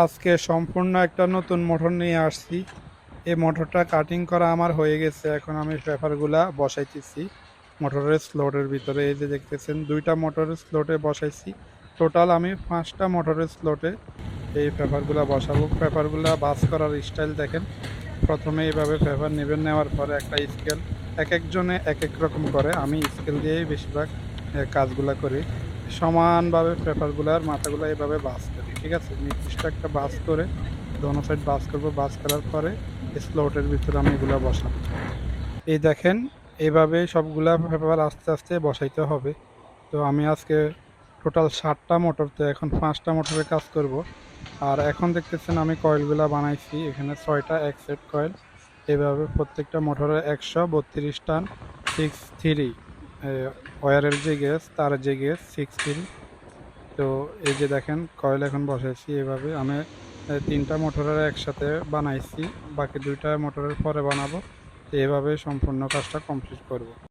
আজকে সম্পূর্ণ একটা নতুন মোটর নিয়ে আসছি। এই মোটরটা কাটিং করা আমার হয়ে গেছে। এখন আমি পেপারগুলা বসাইতেছি মোটরের স্লটের ভিতরে। এই যে দেখতেছেন, দুইটা মোটরের স্লটে বসাইছি। টোটাল আমি 5টা মোটরের স্লটে এই পেপারগুলা বসাবো। পেপারগুলা বাস করার স্টাইল দেখেন। প্রথমে এইভাবে পেপার নেবেন, নেওয়ার পরে একটা স্কেল, এক একজনে এক এক রকম করে। আমি স্কেল দিয়েই বেশিরভাগ কাজগুলা করি। সমানভাবে পেপারগুলার মাথাগুলো এইভাবে বাস করি, ঠিক আছে? নির্দিষ্ট একটা বাস করে দোনো সাইড বাস করব। বাস করার পরে স্লটের ভিতরে আমি এগুলা বসাবো। এই দেখেন, এইভাবে সবগুলা পেপার আস্তে আস্তে বসাইতে হবে। তো আমি আজকে টোটাল 7টা মোটর, তো এখন 5টা মোটরের কাজ করব। আর এখন দেখতেছেন আমি কয়েলগুলা বানাইছি, এখানে 6টা এক সেট কয়েল। এভাবে প্রত্যেকটা মোটরে 132 টান 6-3 ওয়ারের যে গ্যাস, তার যে গ্যাস 6-3। তো এই যে দেখেন কয়েল এখন বসাইছি। এভাবে আমি 3টা মোটরের একসাথে বানাইছি, বাকি 2টা মোটরের পরে বানাবো। তো এভাবে সম্পূর্ণ কাজটা কমপ্লিট করব।